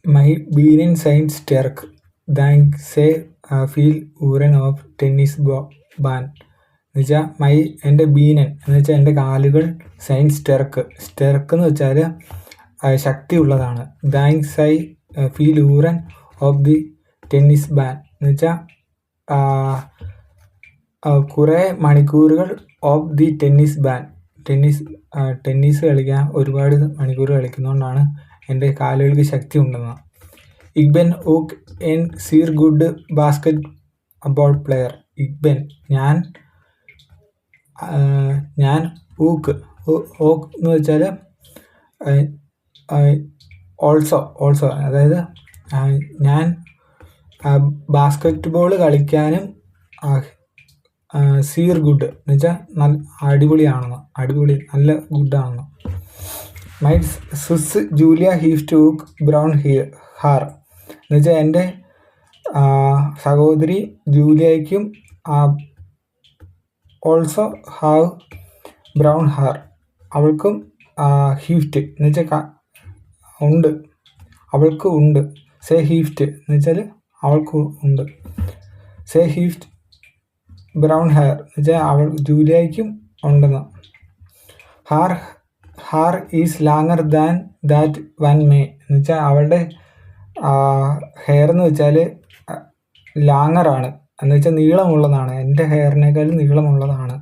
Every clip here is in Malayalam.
മൈ ബീനൻ സൈൻ സ്റ്റെർക്ക് ദാങ്സെ ഫീൽ ഊരൻ ഓഫ് ടെന്നീസ് ബാൻ എന്ന് വെച്ചാൽ എൻ്റെ ബീനൻ എന്ന് വെച്ചാൽ എൻ്റെ കാലുകൾ സൈൻ സ്റ്റെർക്ക് എന്ന് വെച്ചാൽ ശക്തിയുള്ളതാണ്. താങ്ക്സ് ഐ ഫീൽ ഊരൻ ഓഫ് ദി ടെന്നീസ് ബാൻ എന്ന് വെച്ചാൽ കുറേ മണിക്കൂറുകൾ ഓഫ് ദി ടെന്നീസ് ബാൻ ടെന്നീസ് കളിക്കാൻ ഒരുപാട് മണിക്കൂർ കളിക്കുന്നതുകൊണ്ടാണ് എൻ്റെ കാലുകൾക്ക് ശക്തി ഉണ്ടെന്ന്. ഇഗ്ബെൻ ഊക്ക് എൻ സീർ ഗുഡ് ബാസ്കറ്റ് ബോൾ പ്ലെയർ. ഇഗ്ബെൻ ഞാൻ ഊക്ക് എന്ന് വെച്ചാൽ ഓൾസോ അതായത് ഞാൻ ബാസ്കറ്റ് ബോൾ കളിക്കാനും സീർ ഗുഡ് എന്ന് വെച്ചാൽ നല്ല ഗുഡാണെന്ന്. മൈ സുസ് ജൂലിയ ഹീവ്സ് ഊക്ക് ബ്രൗൺ ഹാർ എന്ന് വെച്ചാൽ എൻ്റെ സഹോദരി ജൂലിയയ്ക്കും ഓൾസോ ഹാവ് ബ്രൗൺ ഹാർ. അവൾക്കും ഹീഫ്റ്റ് എന്ന് വെച്ചാൽ ഉണ്ട്, അവൾക്ക് ഉണ്ട്. സേ ഹീഫ്റ്റ് എന്ന് വെച്ചാൽ അവൾക്ക് ഉണ്ട്. സേ ഹീഫ്റ്റ് ബ്രൗൺ ഹെയർ എന്ന് വെച്ചാൽ ജൂലിയയ്ക്കും ഉണ്ടെന്ന്. ഹാർ ഈസ് ലാങ്ങർ ദാൻ ദാറ്റ് വൺ മേ എന്ന് വെച്ചാൽ അവളുടെ ഹെയർ എന്ന് വെച്ചാൽ ലാങ്ങറാണ് എന്ന് വെച്ചാൽ നീളമുള്ളതാണ്. എൻ്റെ ഹെയറിനേക്കാളും നീളമുള്ളതാണ്.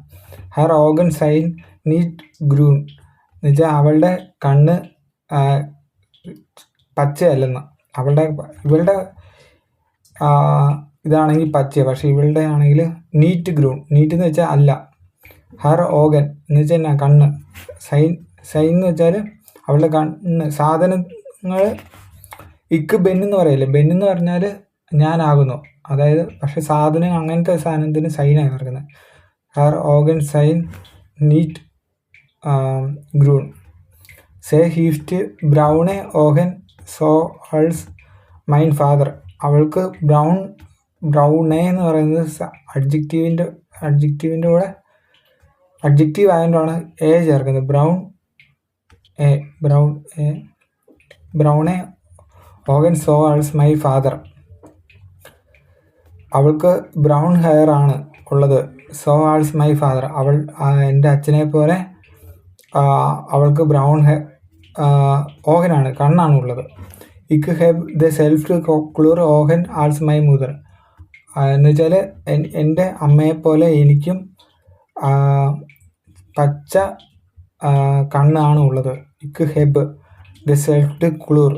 ഹെയർ ഓഗൻ സൈൻ നീറ്റ് ഗ്രൂൺ എന്ന് വെച്ചാൽ അവളുടെ കണ്ണ് പച്ചയല്ലെന്ന്. ഇവളുടെ ഇതാണെങ്കിൽ പച്ച, പക്ഷെ ഇവളുടെ ആണെങ്കിൽ നീറ്റ് ഗ്രൂൺ. നീറ്റ് എന്ന് വെച്ചാൽ അല്ല. ഹെയർ ഓഗൻ എന്ന് വെച്ചാൽ കണ്ണ്. സൈൻ എന്ന് വെച്ചാൽ അവളുടെ കണ്ണ്. സാധനങ്ങൾ ഇക്ക് ബെന്നെന്ന് പറയില്ലേ. ബെന്നെന്ന് പറഞ്ഞാൽ ഞാനാകുന്നു, അതായത് പക്ഷെ സാധനം അങ്ങനത്തെ സാധനത്തിന് സൈനായി പറയുന്നത്. ഹെയർ ഓഗൻ സൈൻ നീറ്റ് ഗ്രൂൺ. സേ ഹീഫ്റ്റ് ബ്രൗണെ ഓഹൻ സോ ഹൾസ് മൈൻ ഫാദർ. അവൾക്ക് ബ്രൗണെ എന്ന് പറയുന്നത് അഡ്ജക്റ്റീവിൻ്റെ കൂടെ അഡ്ജക്റ്റീവ് ആയതുകൊണ്ടാണ് എ ചേർക്കുന്നത്. ബ്രൗണെ ഓഗൻ സോ ഹൾസ് മൈ ഫാദർ. അവൾക്ക് ബ്രൗൺ ഹെയർ ആണ് ഉള്ളത്. സോ ആൾസ് മൈ ഫാദർ. അവൾ എൻ്റെ അച്ഛനെ പോലെ അവൾക്ക് ബ്രൗൺ ഓഹനാണ്, കണ്ണാണ് ഉള്ളത്. ഇക്ക് ഹെബ് ദ സെൽഫ് ക്ലൂർ ഓഹൻ ആൾസ് മൈ മുദർ എന്ന് വെച്ചാൽ എൻ്റെ അമ്മയെപ്പോലെ എനിക്കും പച്ച കണ്ണാണ് ഉള്ളത്. ഇക്ക് ഹെബ് ദ സെൽഫ് ക്ലൂർ